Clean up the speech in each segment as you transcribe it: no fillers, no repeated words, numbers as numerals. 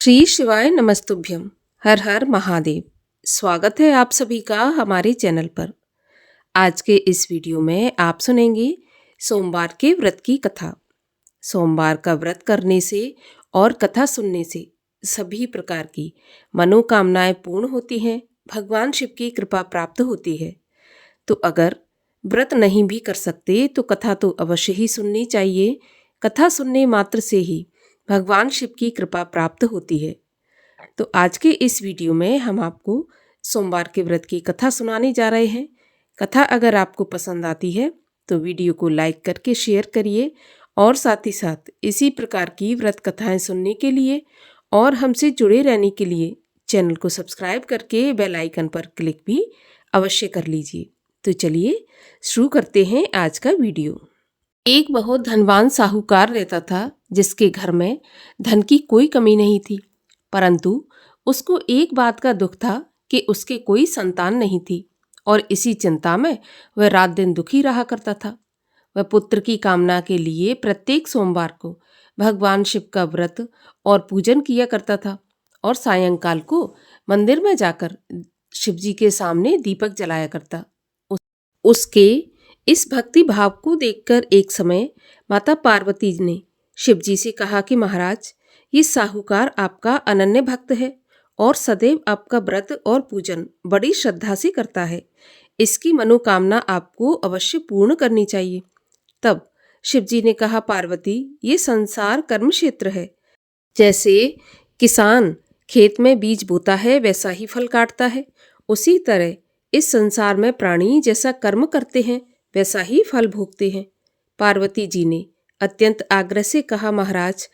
श्री शिवाय नमस्तुभ्यम। हर हर महादेव। स्वागत है आप सभी का हमारे चैनल पर। आज के इस वीडियो में आप सुनेंगे सोमवार के व्रत की कथा। सोमवार का व्रत करने से और कथा सुनने से सभी प्रकार की मनोकामनाएं पूर्ण होती हैं, भगवान शिव की कृपा प्राप्त होती है। तो अगर व्रत नहीं भी कर सकते तो कथा तो अवश्य ही सुननी चाहिए। कथा सुनने मात्र से ही भगवान शिव की कृपा प्राप्त होती है। तो आज के इस वीडियो में हम आपको सोमवार के व्रत की कथा सुनाने जा रहे हैं। कथा अगर आपको पसंद आती है तो वीडियो को लाइक करके शेयर करिए और साथ ही साथ इसी प्रकार की व्रत कथाएं सुनने के लिए और हमसे जुड़े रहने के लिए चैनल को सब्सक्राइब करके बेल आइकन पर क्लिक भी अवश्य कर लीजिए। तो चलिए शुरू करते हैं आज का वीडियो। एक बहुत धनवान साहूकार रहता था जिसके घर में धन की कोई कमी नहीं थी, परंतु उसको एक बात का दुख था कि उसके कोई संतान नहीं थी और इसी चिंता में वह रात दिन दुखी रहा करता था। वह पुत्र की कामना के लिए प्रत्येक सोमवार को भगवान शिव का व्रत और पूजन किया करता था और सायंकाल को मंदिर में जाकर शिवजी के सामने दीपक जलाया करता। उसके इस भक्ति भाव को देखकर एक समय माता पार्वती ने शिवजी से कहा कि महाराज, ये साहूकार आपका अनन्य भक्त है और सदैव आपका व्रत और पूजन बड़ी श्रद्धा से करता है। इसकी मनोकामना आपको अवश्य पूर्ण करनी चाहिए। तब शिवजी ने कहा, पार्वती, ये संसार कर्म क्षेत्र है। जैसे किसान खेत में बीज बोता है वैसा ही फल काटता है, उसी तरह इस संसार में प्राणी जैसा कर्म करते हैं वैसा ही फल भोगते हैं। पार्वती जी ने अत्यंत आग्रह से कहा, महाराज,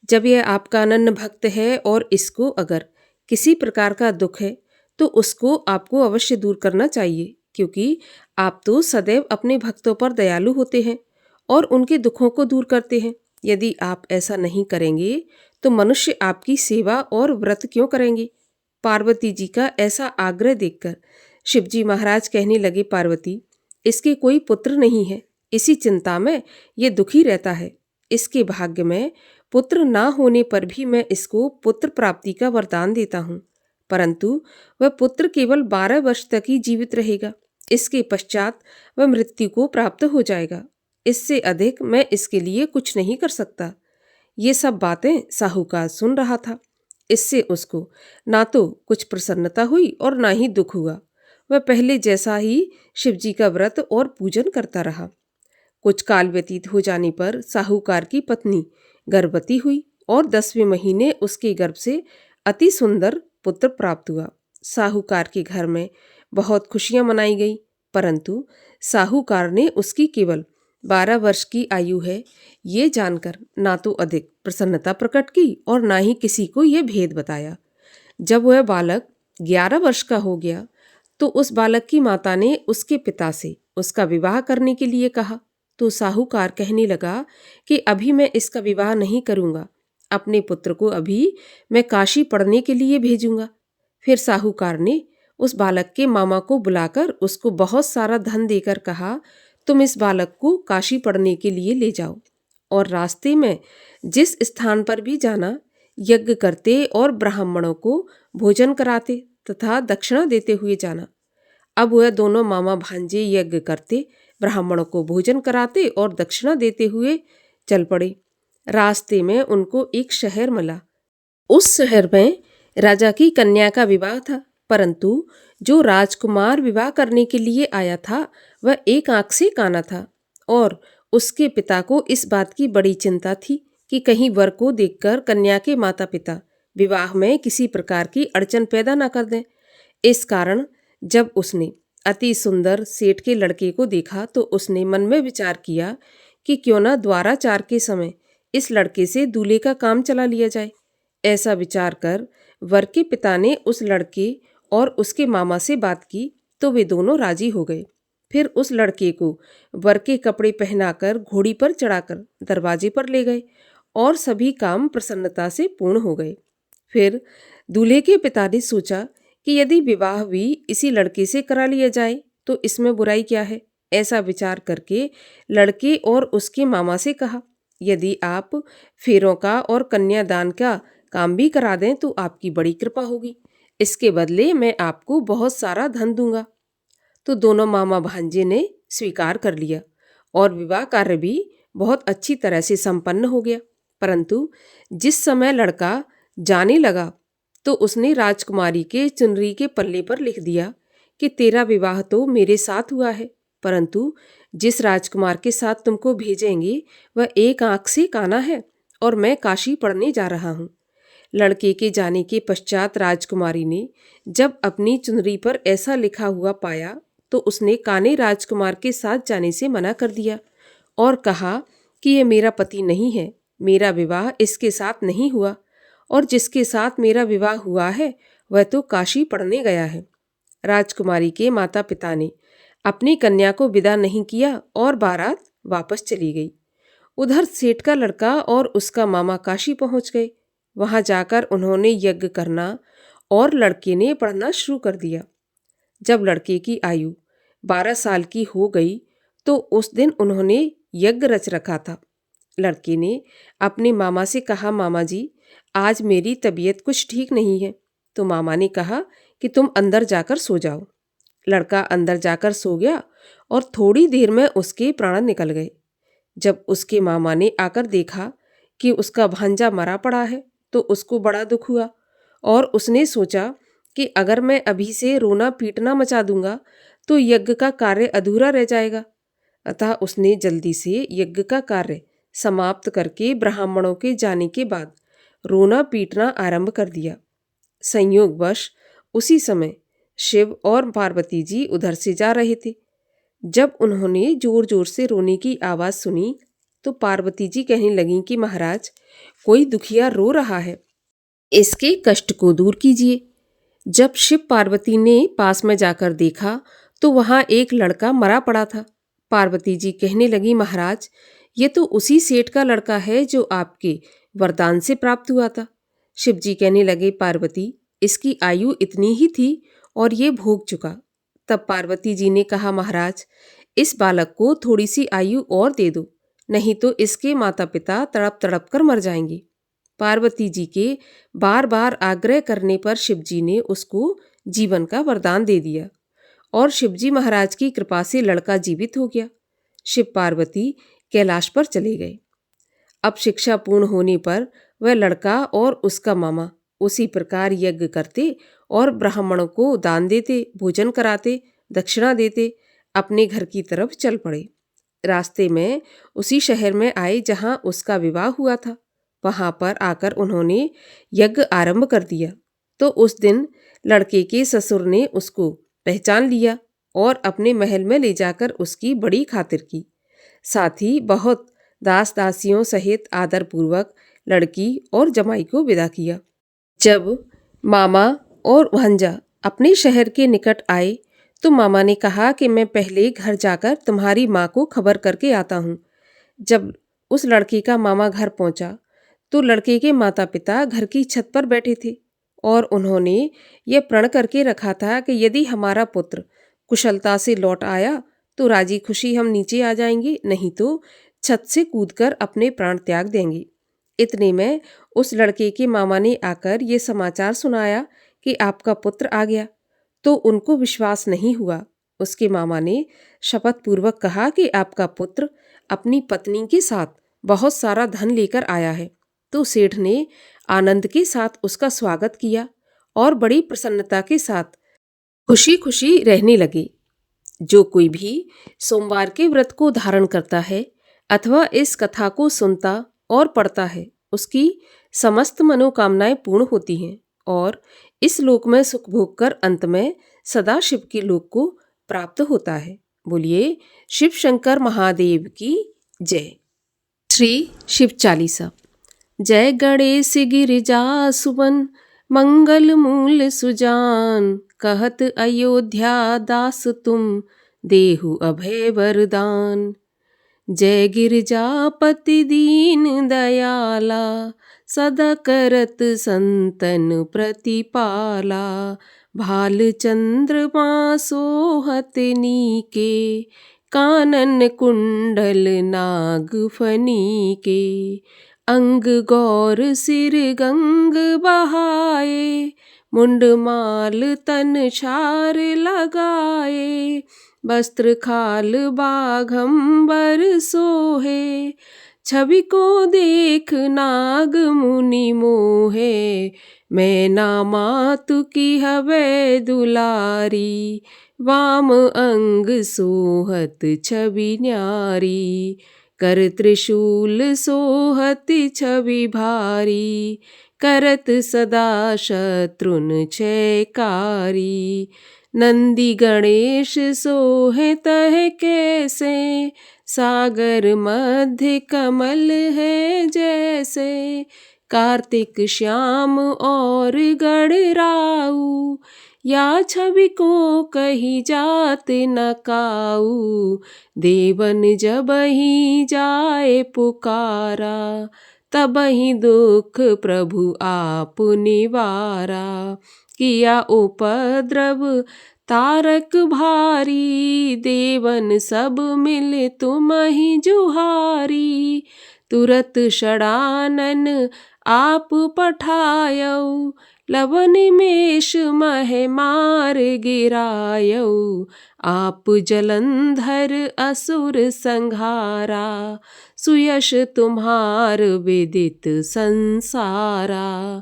जब यह आपका अनन्य भक्त है और इसको अगर किसी प्रकार का दुख है तो उसको आपको अवश्य दूर करना चाहिए, क्योंकि आप तो सदैव अपने भक्तों पर दयालु होते हैं और उनके दुखों को दूर करते हैं। यदि आप ऐसा नहीं करेंगे तो मनुष्य आपकी सेवा और व्रत क्यों करेंगे। पार्वती जी का ऐसा आग्रह देखकर शिवजी महाराज कहने लगे, पार्वती, इसके कोई पुत्र नहीं है, इसी चिंता में ये दुखी रहता है। इसके भाग्य में पुत्र ना होने पर भी मैं इसको पुत्र प्राप्ति का वरदान देता हूँ, परंतु वह पुत्र केवल 12 वर्ष तक ही जीवित रहेगा। इसके पश्चात वह मृत्यु को प्राप्त हो जाएगा। इससे अधिक मैं इसके लिए कुछ नहीं कर सकता। ये सब बातें साहूकार सुन रहा था। इससे उसको ना तो कुछ प्रसन्नता हुई और ना ही दुख हुआ। वह पहले जैसा ही शिवजी का व्रत और पूजन करता रहा। कुछ काल व्यतीत हो जाने पर साहूकार की पत्नी गर्भवती हुई और 10वें महीने उसके गर्भ से अति सुंदर पुत्र प्राप्त हुआ। साहूकार के घर में बहुत खुशियां मनाई गई, परंतु साहूकार ने उसकी केवल 12 वर्ष की आयु है ये जानकर ना तो अधिक प्रसन्नता प्रकट की और ना ही किसी को यह भेद बताया। जब वह बालक 11 वर्ष का हो गया तो उस बालक की माता ने उसके पिता से उसका विवाह करने के लिए कहा। तो साहूकार कहने लगा कि अभी मैं इसका विवाह नहीं करूंगा, अपने पुत्र को अभी मैं काशी पढ़ने के लिए भेजूंगा। फिर साहूकार ने उस बालक के मामा को बुलाकर उसको बहुत सारा धन देकर कहा, तुम इस बालक को काशी पढ़ने के लिए ले जाओ और रास्ते में जिस स्थान पर भी जाना, यज्ञ करते और ब्राह्मणों को भोजन कराते तथा दक्षिणा देते हुए जाना। अब वह दोनों मामा भांजे यज्ञ करते, ब्राह्मणों को भोजन कराते और दक्षिणा देते हुए चल पड़े। रास्ते में उनको एक शहर मिला। उस शहर में राजा की कन्या का विवाह था, परंतु जो राजकुमार विवाह करने के लिए आया था वह एक आंख से काना था और उसके पिता को इस बात की बड़ी चिंता थी कि कहीं वर को देखकर कन्या के माता पिता विवाह में किसी प्रकार की अड़चन पैदा न कर दें। इस कारण जब उसने अति सुंदर सेठ के लड़के को देखा तो उसने मन में विचार किया कि क्यों ना द्वाराचार के समय इस लड़के से दूल्हे का काम चला लिया जाए। ऐसा विचार कर वर के पिता ने उस लड़के और उसके मामा से बात की तो वे दोनों राजी हो गए। फिर उस लड़के को वर के कपड़े पहनाकर घोड़ी पर चढ़ाकर दरवाजे पर ले गए और सभी काम प्रसन्नता से पूर्ण हो गए। फिर दूल्हे के पिता ने सोचा कि यदि विवाह भी इसी लड़के से करा लिया जाए तो इसमें बुराई क्या है। ऐसा विचार करके लड़के और उसके मामा से कहा, यदि आप फेरों का और कन्यादान का काम भी करा दें तो आपकी बड़ी कृपा होगी। इसके बदले मैं आपको बहुत सारा धन दूंगा। तो दोनों मामा भांजे ने स्वीकार कर लिया और विवाह कार्य भी बहुत अच्छी तरह से संपन्न हो गया। परंतु जिस समय लड़का जाने लगा तो उसने राजकुमारी के चुनरी के पल्ले पर लिख दिया कि तेरा विवाह तो मेरे साथ हुआ है, परंतु जिस राजकुमार के साथ तुमको भेजेंगे वह एक आंख से काना है और मैं काशी पढ़ने जा रहा हूँ। लड़के के जाने के पश्चात राजकुमारी ने जब अपनी चुनरी पर ऐसा लिखा हुआ पाया तो उसने काने राजकुमार के साथ जाने से मना कर दिया और कहा कि ये मेरा पति नहीं है, मेरा विवाह इसके साथ नहीं हुआ और जिसके साथ मेरा विवाह हुआ है वह तो काशी पढ़ने गया है। राजकुमारी के माता पिता ने अपनी कन्या को विदा नहीं किया और बारात वापस चली गई। उधर सेठ का लड़का और उसका मामा काशी पहुंच गए। वहां जाकर उन्होंने यज्ञ करना और लड़के ने पढ़ना शुरू कर दिया। जब लड़के की आयु 12 साल की हो गई तो उस दिन उन्होंने यज्ञ रच रखा था। लड़के ने अपने मामा से कहा, मामा जी आज मेरी तबीयत कुछ ठीक नहीं है। तो मामा ने कहा कि तुम अंदर जाकर सो जाओ। लड़का अंदर जाकर सो गया और थोड़ी देर में उसके प्राण निकल गए। जब उसके मामा ने आकर देखा कि उसका भांजा मरा पड़ा है तो उसको बड़ा दुख हुआ और उसने सोचा कि अगर मैं अभी से रोना पीटना मचा दूंगा तो यज्ञ का कार्य अधूरा रह जाएगा। अतः उसने जल्दी से यज्ञ का कार्य समाप्त करके ब्राह्मणों के जाने के बाद रोना पीटना आरंभ कर दिया। संयोगवश उसी समय शिव और पार्वती जी उधर से जा रहे थे। जब उन्होंने जोर जोर से रोने की आवाज़ सुनी तो पार्वती जी कहने लगीं कि महाराज कोई दुखिया रो रहा है, इसके कष्ट को दूर कीजिए। जब शिव पार्वती ने पास में जाकर देखा तो वहां एक लड़का मरा पड़ा था। पार्वती जी कहने लगी, महाराज ये तो उसी सेठ का लड़का है जो आपके वरदान से प्राप्त हुआ था। शिव जी कहने लगे, पार्वती इसकी आयु इतनी ही थी और ये भोग चुका। तब पार्वती जी ने कहा, महाराज इस बालक को थोड़ी सी आयु और दे दो, नहीं तो इसके माता पिता तड़प तड़प कर मर जाएंगे। पार्वती जी के बार बार आग्रह करने पर शिवजी ने उसको जीवन का वरदान दे दिया और शिवजी महाराज की कृपा से लड़का जीवित हो गया। शिव पार्वती कैलाश पर चले गए। अब शिक्षा पूर्ण होने पर वह लड़का और उसका मामा उसी प्रकार यज्ञ करते और ब्राह्मणों को दान देते, भोजन कराते, दक्षिणा देते, अपने घर की तरफ चल पड़े। रास्ते में उसी शहर में आए जहां उसका विवाह हुआ था। वहां पर आकर उन्होंने यज्ञ आरंभ कर दिया तो उस दिन लड़के के ससुर ने उसको पहचान लिया और अपने महल में ले जाकर उसकी बड़ी खातिर की। साथ ही बहुत दास दासियों सहित आदरपूर्वक लड़की और जमाई को विदा किया। जब मामा और भांजा अपने शहर के निकट आए तो मामा ने कहा कि मैं पहले घर जाकर तुम्हारी माँ को खबर करके आता हूँ। जब उस लड़के का मामा घर पहुंचा तो लड़के के माता पिता घर की छत पर बैठे थे और उन्होंने ये प्रण करके रखा था कि यदि हमारा पुत्र कुशलता से लौट आया तो राजी खुशी हम नीचे आ जाएंगे, नहीं तो छत से कूदकर अपने प्राण त्याग देंगे। इतने में उस लड़के के मामा ने आकर ये समाचार सुनाया कि आपका पुत्र आ गया। तो उनको विश्वास नहीं हुआ। उसके मामा ने शपथ पूर्वक कहा कि आपका पुत्र अपनी पत्नी के साथ बहुत सारा धन लेकर आया है। तो सेठ ने आनंद के साथ उसका स्वागत किया और बड़ी प्रसन्नता के साथ खुशी खुशी रहने लगे। जो कोई भी सोमवार के व्रत को धारण करता है अथवा इस कथा को सुनता और पढ़ता है उसकी समस्त मनोकामनाएं पूर्ण होती हैं और इस लोक में सुख भोग कर अंत में सदा शिव के लोक को प्राप्त होता है। बोलिए शिव शंकर महादेव की जय। श्री शिव चालीसा। जय गणेश गिरिजा सुवन मंगल मूल सुजान, कहत अयोध्या दास तुम देहु अभय वरदान। जय गिरिजापति दीन दयाला, सदा करत संतन प्रतिपाला। भाल चंद्रमा सोहत नीके, कानन कुंडल नाग फनी के। अंग गौर सिर गंग बहाए, मुंड माल तन छार लगाए, वस्त्र खाल बाघंबर सोहे, छवि को देख नाग मुनि मोहे, मैना मातु की हवे दुलारी, वाम अंग सोहत छवि न्यारी, कर त्रिशूल सोहत छवि भारी, करत सदा शत्रुन छयकारी, नंदी गणेश सोहे तह कैसे, सागर मध्य कमल है जैसे, कार्तिक श्याम और गणराऊ, या छवि को कही जात न काऊ, देवन जबहि जाए पुकारा, तबहि दुख प्रभु आप निवारा, किया उपद्रव तारक भारी, देवन सब मिल तुमहि जुहारी, तुरत षडानन आप पठायऊ, लव निमेष मह मार गिरायऊ, आप जलंधर असुर संहारा, सुयश तुम्हार विदित संसारा,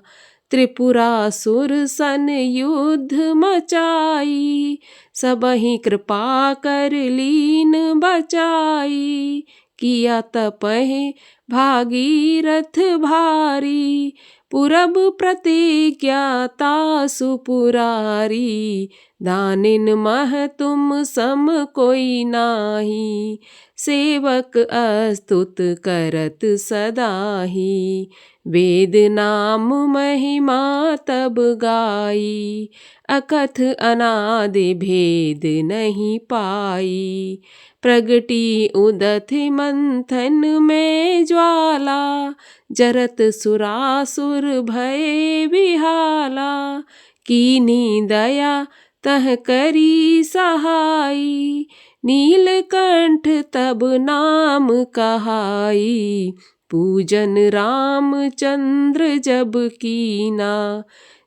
त्रिपुरासुर सन युद्ध मचाई, सबहि कृपा कर लीन बचाई, किया तपहि भागीरथ भारी, पुरब प्रतिज्ञा तासु पुरारी, दानिन मह तुम सम कोई नाही, सेवक अस्तुत करत सदाही, वेद नाम महिमा तब गाई, अकथ अनादि भेद नहीं पाई, प्रगटी उदधि मंथन में ज्वाला, जरत सुरासुर भय विहाला, कीनी दया तह करी सहाई, नीलकंठ तब नाम कहाई, पूजन रामचंद्र जब कीना,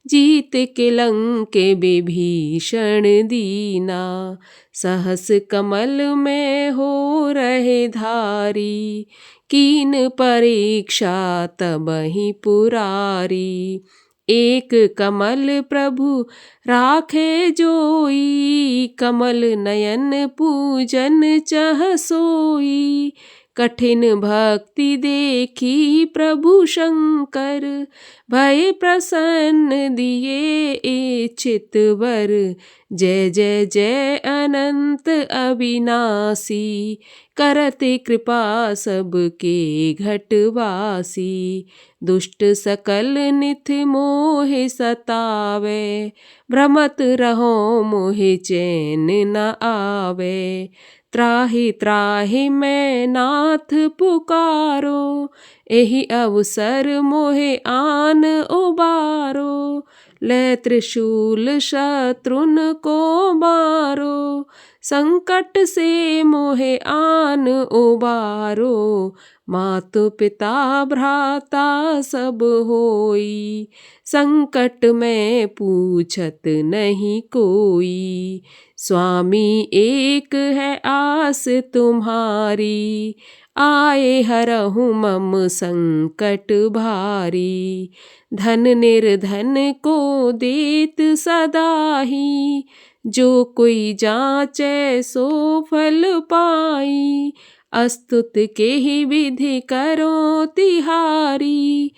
जीत के लंके विभीषण दीना, सहस कमल में हो रहे धारी, कीन परीक्षा तबहि पुरारी, एक कमल प्रभु राखे जोई, कमल नयन पूजन चह सोई, कठिन भक्ति देखी प्रभु शंकर, भय प्रसन्न दिए इच्छित वर, जय जय जय अनंत अविनाशी, करत कृपा सबके घटवासी, दुष्ट सकल निथ मोह सतावे, भ्रमत रहो मोह चैन न आवे, त्राहि त्राहि मैं नाथ पुकारो, एहि अवसर मोहे आन उबारो, ले त्रिशूल शत्रुन को मारो, संकट से मोहे आन उबारो, मातु पिता भ्राता सब होई, संकट में पूछत नहीं कोई, स्वामी एक है आस तुम्हारी, आए हरहु मम संकट भारी, धन निर्धन को देत सदाही, जो कोई जांचे सो फल पाई, अस्तुत के ही विधि करो तिहारी,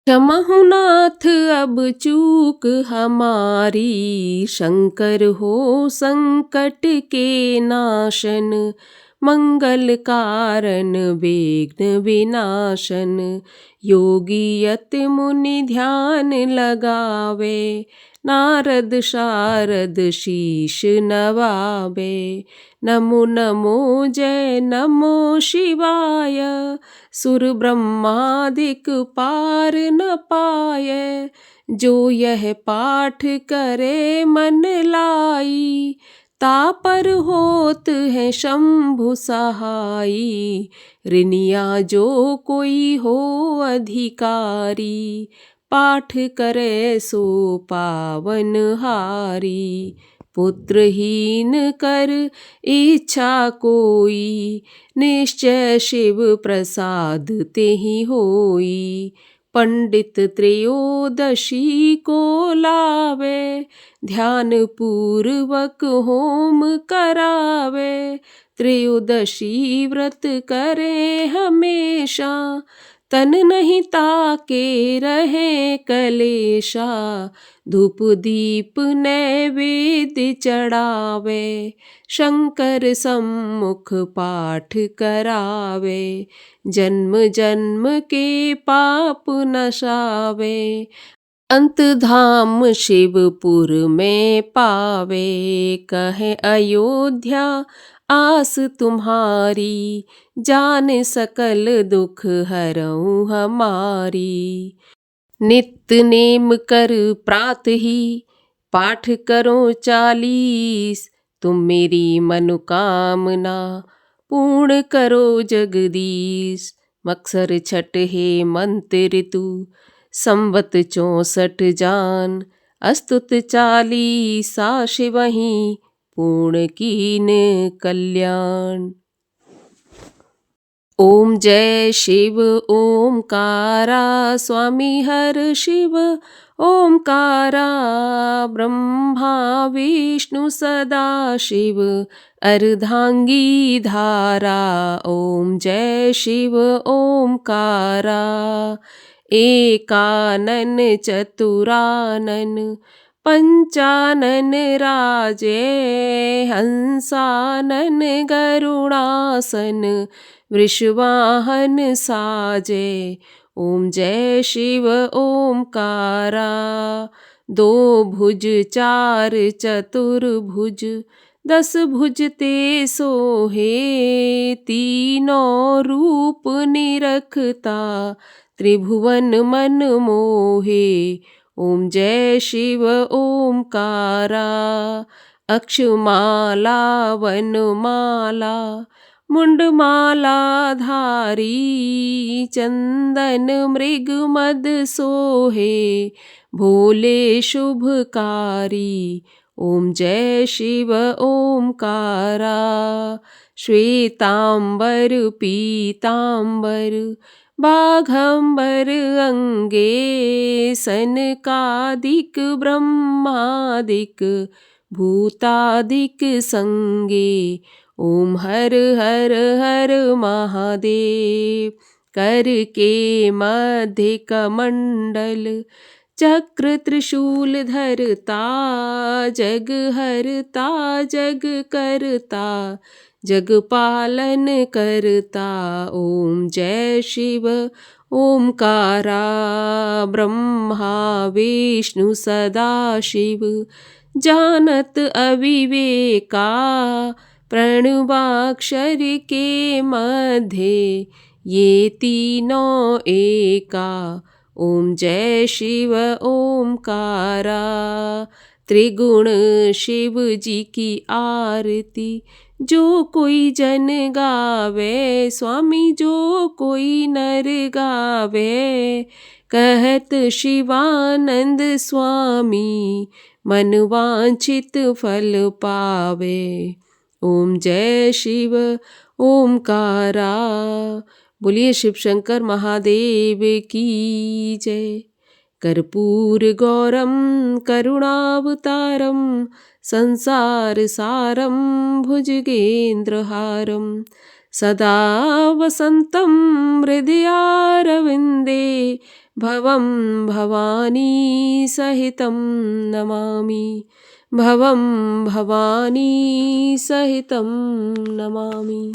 क्षमहु नाथ अब चूक हमारी, शंकर हो संकट के नाशन, मंगल कारण विघ्न विनाशन, योगी यति मुनि ध्यान लगावे, नारद शारद शीश नवावे, नमो नमो जय नमो शिवाय, सुर ब्रह्मादिक पार न पाए, जो यह पाठ करे मन लाई, तापर होत है शंभु सहाई, ऋनिया जो कोई हो अधिकारी, पाठ करे सो पावन हारी। पुत्रहीन कर इच्छा कोई, निश्चय शिव प्रसाद तेहि होई। पंडित त्रयोदशी को लावे, ध्यान पूर्वक होम करावे। त्रयोदशी व्रत करे हमेशा, तन नहीं ताके रहे कलेशा। धूप दीप नैवेद्य चढ़ावे, शंकर सम्मुख पाठ करावे। जन्म जन्म के पाप नशावे, अंत धाम शिवपुर में पावे। कहे अयोध्या आस तुम्हारी, जान सकल दुख हरऊँ हमारी। नित्य नेम कर प्रात ही, पाठ करो 40। तुम मेरी मनोकामना पूर्ण करो जगदीश। मक्सर छठ हे मंत्र ऋतु, संवत 64 जान। अस्तुत 40 शिवहि, पूर्ण कीन कल्याण। ओम जय शिव ओमकारा, स्वामी हर शिव ओमकारा। ब्रह्मा विष्णु सदा शिव, अर्धांगी धारा। ओम जय शिव ओमकारा। एकानन चतुरानन, पंचानन राजे। हंसानन गरुड़ासन, वृषवाहन साजे। ओम जय शिव ओमकारा। 2 भुज 4 चतुर्भुज, 10 भुज ते सोहे। तीनों रूप निरखता, त्रिभुवन मन मोहे। ओम जय शिव ओमकारा। अक्षमाला वनमाला, मुंडमाला धारी। चंदन मृग मद सोहे, भोले शुभकारी। ओम जय शिव ओमकारा। श्वेतांबर पीतांबर, बाघंबर अंगे। सनकादिक ब्रह्मादिक, भूतादिक संगे। ओम हर हर हर महादेव। कर के मध्य कमंडल, चक्र त्रिशूल धरता। जग हरता जग करता, जग पालन करता। ओम जय शिव ओमकारा। ब्रह्मा विष्णु सदा शिव, जानत अविवेका। प्रणवाक्षर के मध्य, ये तीनों एका। ओम जय शिव ओमकारा। त्रिगुण शिव जी की आरती, जो कोई जन गावे। स्वामी जो कोई नर गावे, कहत शिवानंद स्वामी। मन वांछित फल पावे। ओम जय शिव ओमकारा। बोलिए शिव शंकर महादेव की जय। कर्पूर गौरम करुणावतारम, संसार सारम भुजगेन्द्रहारम। सदा वसंतं हृदयारविंदे, भवं भवानी सहितं नमामि। भवं भवानी सहितं नमामि।